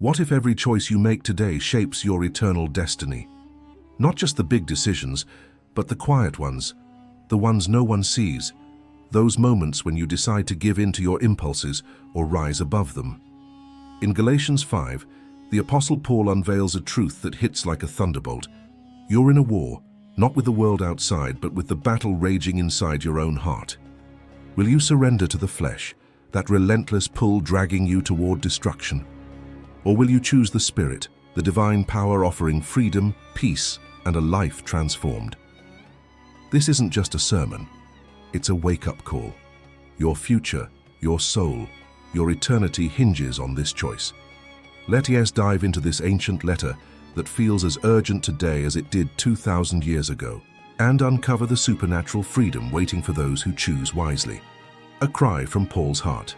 What if every choice you make today shapes your eternal destiny? Not just the big decisions, but the quiet ones, the ones no one sees, those moments when you decide to give in to your impulses or rise above them. In Galatians 5, the Apostle Paul unveils a truth that hits like a thunderbolt. You're in a war, not with the world outside, but with the battle raging inside your own heart. Will you surrender to the flesh, that relentless pull dragging you toward destruction? Or will you choose the Spirit, the divine power offering freedom, peace, and a life transformed? This isn't just a sermon. It's a wake-up call. Your future, your soul, your eternity hinges on this choice. Let's dive into this ancient letter that feels as urgent today as it did 2,000 years ago, and uncover the supernatural freedom waiting for those who choose wisely. A cry from Paul's heart.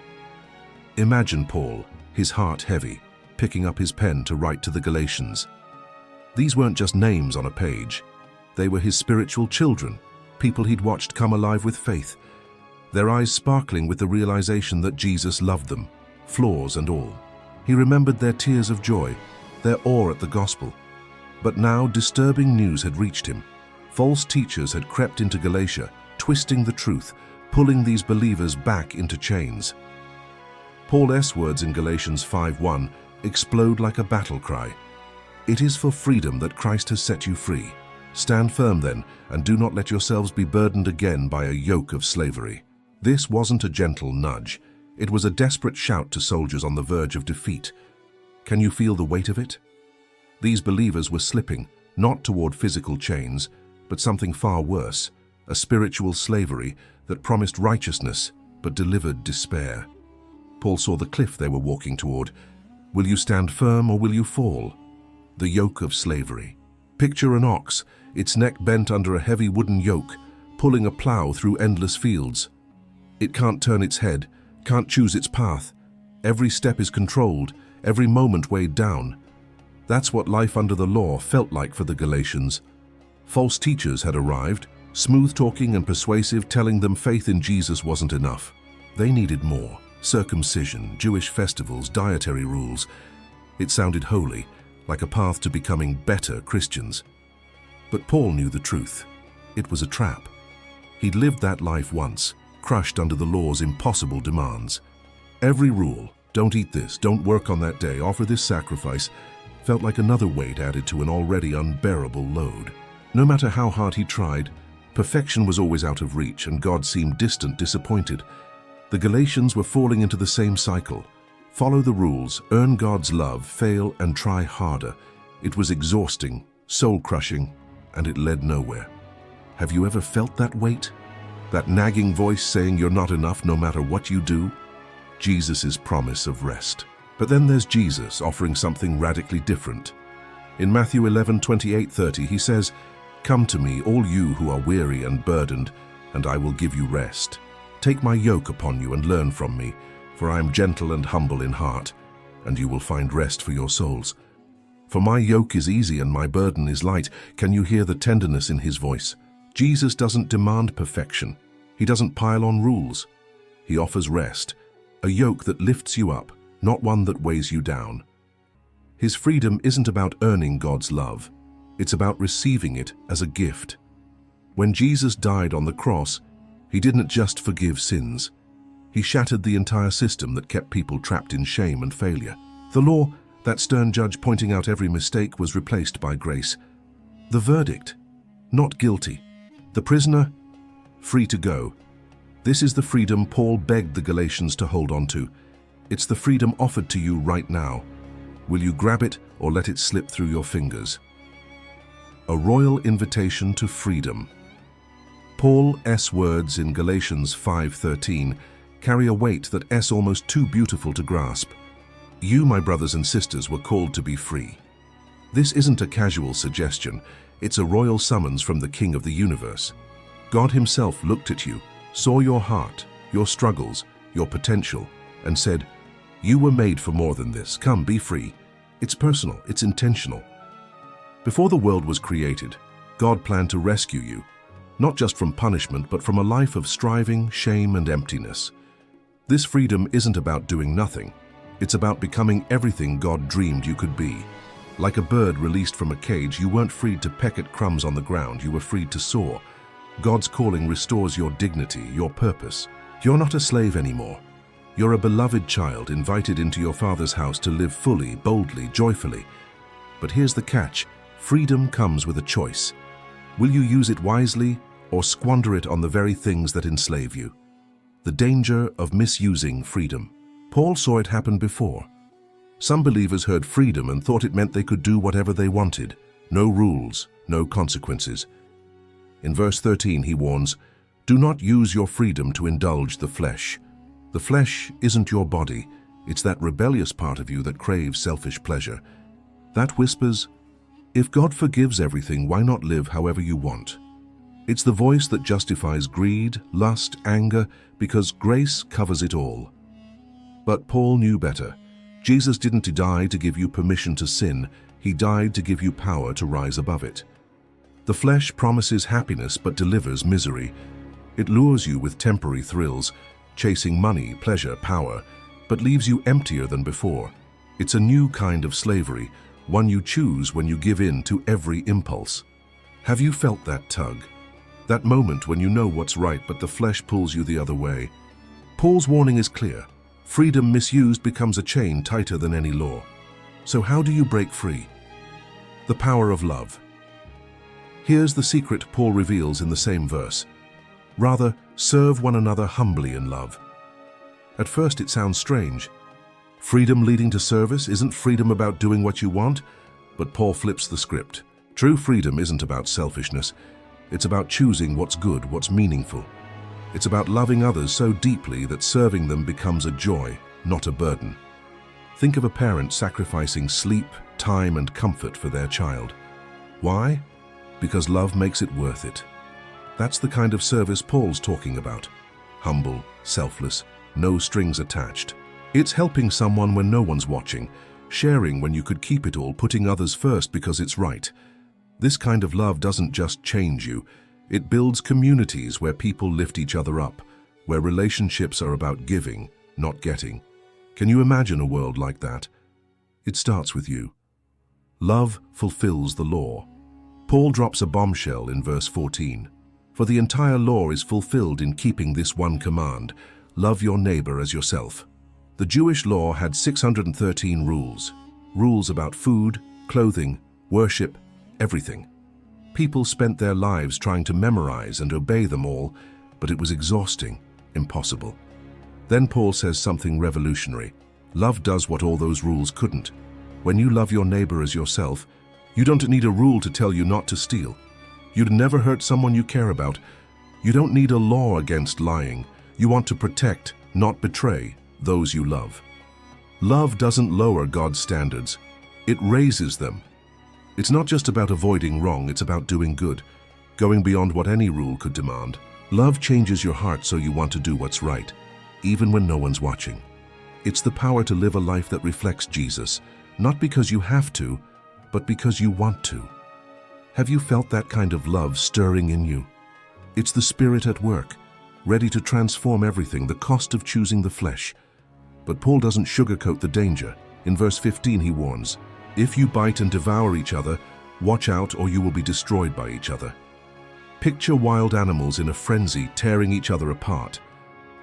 Imagine Paul, his heart heavy, picking up his pen to write to the Galatians. These weren't just names on a page. They were his spiritual children, people he'd watched come alive with faith, their eyes sparkling with the realization that Jesus loved them, flaws and all. He remembered their tears of joy, their awe at the gospel. But now disturbing news had reached him. False teachers had crept into Galatia, twisting the truth, pulling these believers back into chains. Paul's words in Galatians 5:1 explode like a battle cry. It is for freedom that Christ has set you free. Stand firm then, and do not let yourselves be burdened again by a yoke of slavery. This wasn't a gentle nudge. It was a desperate shout to soldiers on the verge of defeat. Can you feel the weight of it? These believers were slipping, not toward physical chains, but something far worse, a spiritual slavery that promised righteousness but delivered despair. Paul saw the cliff they were walking toward. Will you stand firm or will you fall? The yoke of slavery. Picture an ox, its neck bent under a heavy wooden yoke, pulling a plow through endless fields. It can't turn its head, can't choose its path. Every step is controlled, every moment weighed down. That's what life under the law felt like for the Galatians. False teachers had arrived, smooth-talking and persuasive, telling them faith in Jesus wasn't enough. They needed more. Circumcision, Jewish festivals, dietary rules. It sounded holy, like a path to becoming better Christians. But Paul knew the truth. It was a trap. He'd lived that life once, crushed under the law's impossible demands. Every rule, don't eat this, don't work on that day, offer this sacrifice, felt like another weight added to an already unbearable load. No matter how hard he tried, perfection was always out of reach, and God seemed distant, disappointed. The Galatians were falling into the same cycle. Follow the rules, earn God's love, fail, and try harder. It was exhausting, soul-crushing, and it led nowhere. Have you ever felt that weight? That nagging voice saying you're not enough no matter what you do? Jesus' promise of rest. But then there's Jesus offering something radically different. In Matthew 11:28-30, he says, "Come to me, all you who are weary and burdened, and I will give you rest. Take my yoke upon you and learn from me, for I am gentle and humble in heart, and you will find rest for your souls. For my yoke is easy and my burden is light." Can you hear the tenderness in his voice? Jesus doesn't demand perfection. He doesn't pile on rules. He offers rest, a yoke that lifts you up, not one that weighs you down. His freedom isn't about earning God's love. It's about receiving it as a gift. When Jesus died on the cross, he didn't just forgive sins. He shattered the entire system that kept people trapped in shame and failure. The law, that stern judge pointing out every mistake, was replaced by grace. The verdict, not guilty. The prisoner, free to go. This is the freedom Paul begged the Galatians to hold on to. It's the freedom offered to you right now. Will you grab it or let it slip through your fingers? A royal invitation to freedom. Paul's words in Galatians 5:13 carry a weight that's almost too beautiful to grasp. You, my brothers and sisters, were called to be free. This isn't a casual suggestion. It's a royal summons from the King of the universe. God himself looked at you, saw your heart, your struggles, your potential, and said, "You were made for more than this. Come, be free." It's personal, it's intentional. Before the world was created, God planned to rescue you, not just from punishment, but from a life of striving, shame, and emptiness. This freedom isn't about doing nothing. It's about becoming everything God dreamed you could be. Like a bird released from a cage, you weren't freed to peck at crumbs on the ground, you were freed to soar. God's calling restores your dignity, your purpose. You're not a slave anymore. You're a beloved child invited into your Father's house to live fully, boldly, joyfully. But here's the catch: freedom comes with a choice. Will you use it wisely or squander it on the very things that enslave you? The danger of misusing freedom. Paul saw it happen before. Some believers heard freedom and thought it meant they could do whatever they wanted. No rules, no consequences. In verse 13 he warns, "Do not use your freedom to indulge the flesh." The flesh isn't your body. It's that rebellious part of you that craves selfish pleasure. That whispers, "If God forgives everything, why not live however you want?" It's the voice that justifies greed, lust, anger, because grace covers it all. But Paul knew better. Jesus didn't die to give you permission to sin. He died to give you power to rise above it. The flesh promises happiness but delivers misery. It lures you with temporary thrills, chasing money, pleasure, power, but leaves you emptier than before. It's a new kind of slavery, one you choose when you give in to every impulse. Have you felt that tug? That moment when you know what's right but the flesh pulls you the other way? Paul's warning is clear. Freedom misused becomes a chain tighter than any law. So how do you break free? The power of love. Here's the secret Paul reveals in the same verse. Rather, serve one another humbly in love. At first it sounds strange. Freedom leading to service, isn't freedom about doing what you want? But Paul flips the script. True freedom isn't about selfishness. It's about choosing what's good, what's meaningful. It's about loving others so deeply that serving them becomes a joy, not a burden. Think of a parent sacrificing sleep, time, and comfort for their child. Why? Because love makes it worth it. That's the kind of service Paul's talking about. Humble, selfless, no strings attached. It's helping someone when no one's watching, sharing when you could keep it all, putting others first because it's right. This kind of love doesn't just change you. It builds communities where people lift each other up, where relationships are about giving, not getting. Can you imagine a world like that? It starts with you. Love fulfills the law. Paul drops a bombshell in verse 14. For the entire law is fulfilled in keeping this one command: love your neighbor as yourself. The Jewish law had 613 rules. Rules about food, clothing, worship, everything. People spent their lives trying to memorize and obey them all, but it was exhausting, impossible. Then Paul says something revolutionary. Love does what all those rules couldn't. When you love your neighbor as yourself, you don't need a rule to tell you not to steal. You'd never hurt someone you care about. You don't need a law against lying. You want to protect, not betray, those you love. Love doesn't lower God's standards. It raises them. It's not just about avoiding wrong, it's about doing good, going beyond what any rule could demand. Love changes your heart so you want to do what's right, even when no one's watching. It's the power to live a life that reflects Jesus, not because you have to, but because you want to. Have you felt that kind of love stirring in you? It's the Spirit at work, ready to transform everything, the cost of choosing the flesh. But Paul doesn't sugarcoat the danger. In verse 15 he warns, "If you bite and devour each other, watch out or you will be destroyed by each other." Picture wild animals in a frenzy tearing each other apart.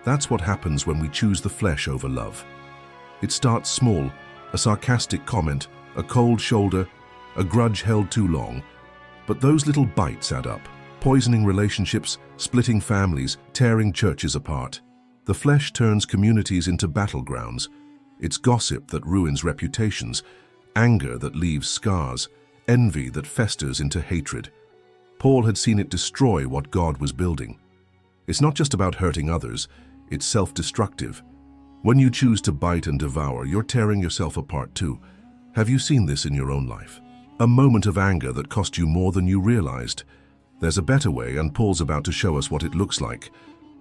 That's what happens when we choose the flesh over love. It starts small, a sarcastic comment, a cold shoulder, a grudge held too long. But those little bites add up, poisoning relationships, splitting families, tearing churches apart. The flesh turns communities into battlegrounds. It's gossip that ruins reputations, anger that leaves scars, envy that festers into hatred. Paul had seen it destroy what God was building. It's not just about hurting others, it's self-destructive. When you choose to bite and devour, you're tearing yourself apart too. Have you seen this in your own life? A moment of anger that cost you more than you realized. There's a better way, and Paul's about to show us what it looks like.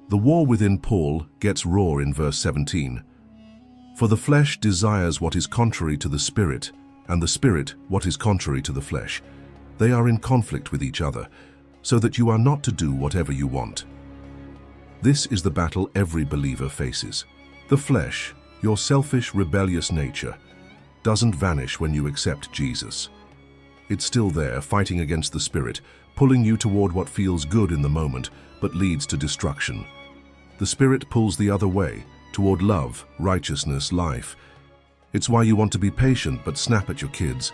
The war within Paul gets raw in verse 17. For the flesh desires what is contrary to the Spirit, and the Spirit what is contrary to the flesh. They are in conflict with each other, so that you are not to do whatever you want. This is the battle every believer faces. The flesh, Your selfish, rebellious nature doesn't vanish when you accept Jesus. It's still there, fighting against the Spirit, pulling you toward what feels good in the moment, but leads to destruction. The Spirit pulls the other way, toward love, righteousness, life. It's why you want to be patient but snap at your kids,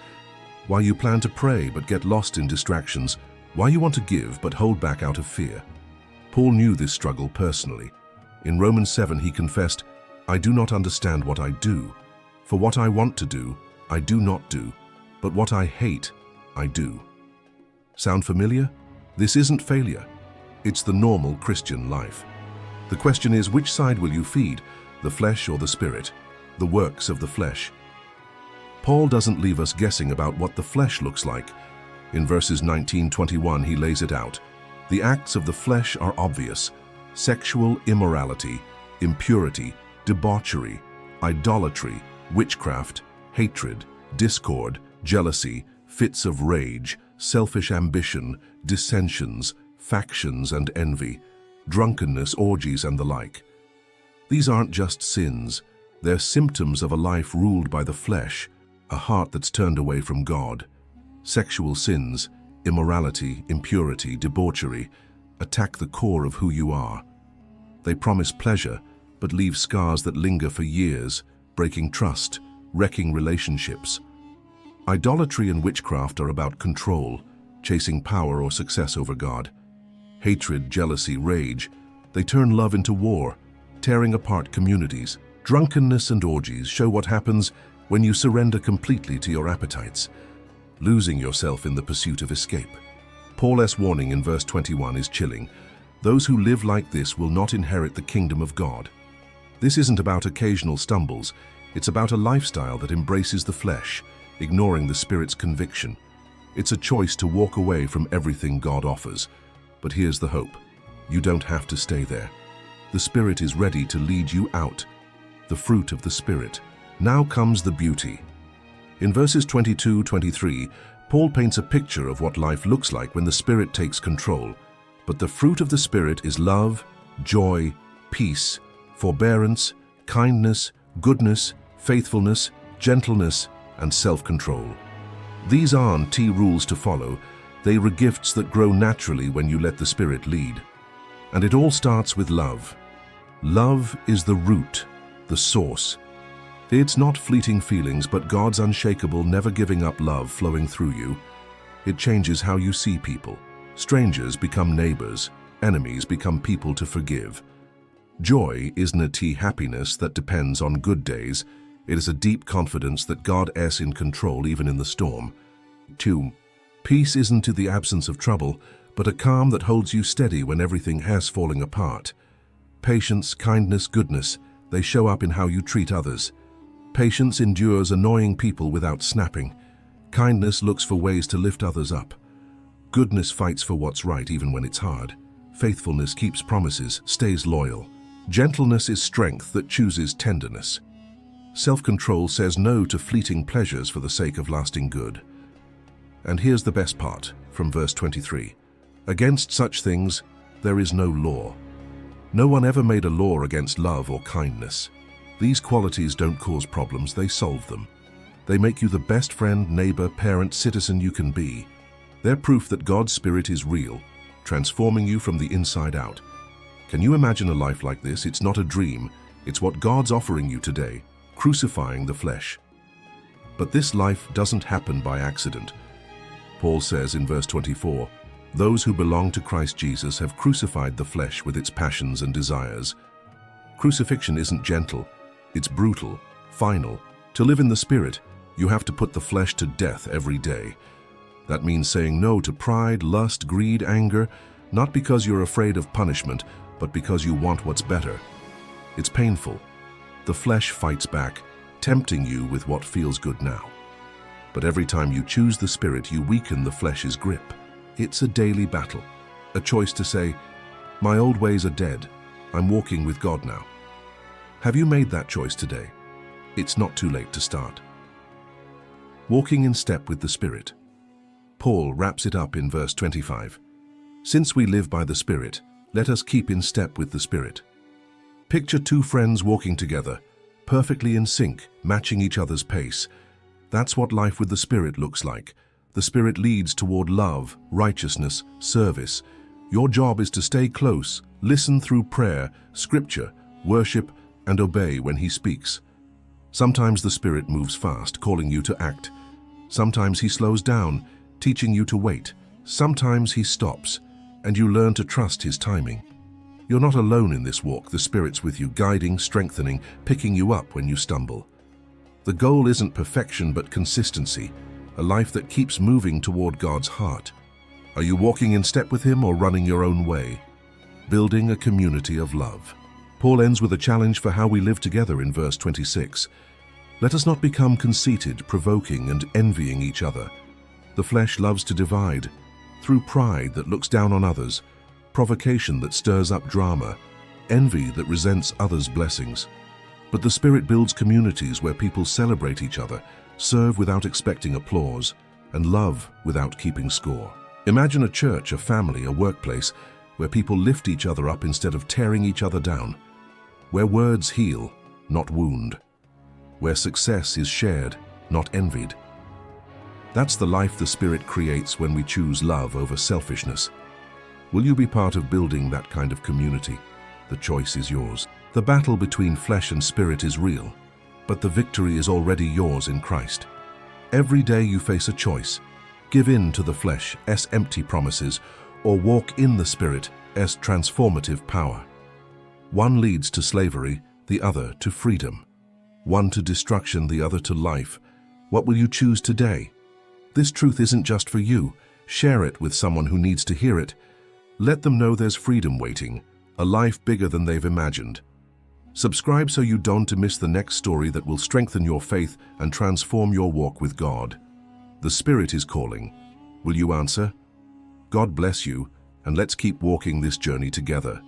why you plan to pray but get lost in distractions, why you want to give but hold back out of fear. Paul knew this struggle personally. In Romans 7 he confessed, "I do not understand what I do. For what I want to do, I do not do, but what I hate, I do." Sound familiar? This isn't failure. It's the normal Christian life. The question is, which side will you feed, the flesh or the Spirit, the works of the flesh? Paul doesn't leave us guessing about what the flesh looks like. In verses 19-21 he lays it out. The acts of the flesh are obvious: sexual immorality, impurity, debauchery, idolatry, witchcraft, hatred, discord, jealousy, fits of rage, selfish ambition, dissensions, factions and envy, drunkenness, orgies and the like. These aren't just sins, they're symptoms of a life ruled by the flesh, a heart that's turned away from God. Sexual sins, immorality, impurity, debauchery, attack the core of who you are. They promise pleasure, but leave scars that linger for years, breaking trust, wrecking relationships. Idolatry and witchcraft are about control, chasing power or success over God. Hatred, jealousy, rage, they turn love into war, tearing apart communities. Drunkenness and orgies show what happens when you surrender completely to your appetites, losing yourself in the pursuit of escape. Paul's warning in verse 21 is chilling. Those who live like this will not inherit the kingdom of God. This isn't about occasional stumbles, it's about a lifestyle that embraces the flesh, ignoring the Spirit's conviction. It's a choice to walk away from everything God offers. But here's the hope. You don't have to stay there. The Spirit is ready to lead you out. The fruit of the Spirit. Now comes the beauty. In verses 22-23, Paul paints a picture of what life looks like when the Spirit takes control. But the fruit of the Spirit is love, joy, peace, forbearance, kindness, goodness, faithfulness, gentleness, and self-control. These aren't rules to follow. They are gifts that grow naturally when you let the Spirit lead. And it all starts with love. Love is the root, the source. It's not fleeting feelings, but God's unshakable, never giving up love flowing through you. It changes how you see people. Strangers become neighbors. Enemies become people to forgive. Joy isn't a happiness that depends on good days. It is a deep confidence that God is in control even in the storm. 2. Peace isn't the absence of trouble, but a calm that holds you steady when everything has fallen apart. Patience, kindness, goodness, they show up in how you treat others. Patience endures annoying people without snapping. Kindness looks for ways to lift others up. Goodness fights for what's right even when it's hard. Faithfulness keeps promises, stays loyal. Gentleness is strength that chooses tenderness. Self-control says no to fleeting pleasures for the sake of lasting good. And here's the best part, from verse 23. Against such things, there is no law. No one ever made a law against love or kindness. These qualities don't cause problems, they solve them. They make you the best friend, neighbor, parent, citizen you can be. They're proof that God's Spirit is real, transforming you from the inside out. Can you imagine a life like this? It's not a dream, it's what God's offering you today, crucifying the flesh. But this life doesn't happen by accident. Paul says in verse 24, "Those who belong to Christ Jesus have crucified the flesh with its passions and desires." Crucifixion isn't gentle, it's brutal, final. To live in the Spirit, you have to put the flesh to death every day. That means saying no to pride, lust, greed, anger, not because you're afraid of punishment, but because you want what's better. It's painful. The flesh fights back, tempting you with what feels good now. But every time you choose the Spirit, you weaken the flesh's grip. It's a daily battle, a choice to say, "My old ways are dead. I'm walking with God now." Have you made that choice today? It's not too late to start. Walking in step with the Spirit. Paul wraps it up in verse 25. "Since we live by the Spirit, let us keep in step with the Spirit." Picture two friends walking together, perfectly in sync, matching each other's pace. That's what life with the Spirit looks like. The Spirit leads toward love, righteousness, service. Your job is to stay close, listen through prayer, scripture, worship, and obey when He speaks. Sometimes the Spirit moves fast, calling you to act. Sometimes He slows down, teaching you to wait. Sometimes He stops, and you learn to trust His timing. You're not alone in this walk. The Spirit's with you, guiding, strengthening, picking you up when you stumble. The goal isn't perfection but consistency, a life that keeps moving toward God's heart. Are you walking in step with Him or running your own way? Building a community of love. Paul ends with a challenge for how we live together in verse 26. Let us not become conceited, provoking, and envying each other. The flesh loves to divide, through pride that looks down on others, provocation that stirs up drama, envy that resents others' blessings. But the Spirit builds communities where people celebrate each other, serve without expecting applause, and love without keeping score. Imagine a church, a family, a workplace, where people lift each other up instead of tearing each other down, where words heal, not wound, where success is shared, not envied. That's the life the Spirit creates when we choose love over selfishness. Will you be part of building that kind of community? The choice is yours. The battle between flesh and spirit is real, but the victory is already yours in Christ. Every day you face a choice. Give in to the flesh's empty promises, or walk in the Spirit's transformative power. One leads to slavery, the other to freedom. One to destruction, the other to life. What will you choose today? This truth isn't just for you. Share it with someone who needs to hear it. Let them know there's freedom waiting, a life bigger than they've imagined. Subscribe so you don't miss the next story that will strengthen your faith and transform your walk with God. The Spirit is calling. Will you answer? God bless you, and let's keep walking this journey together.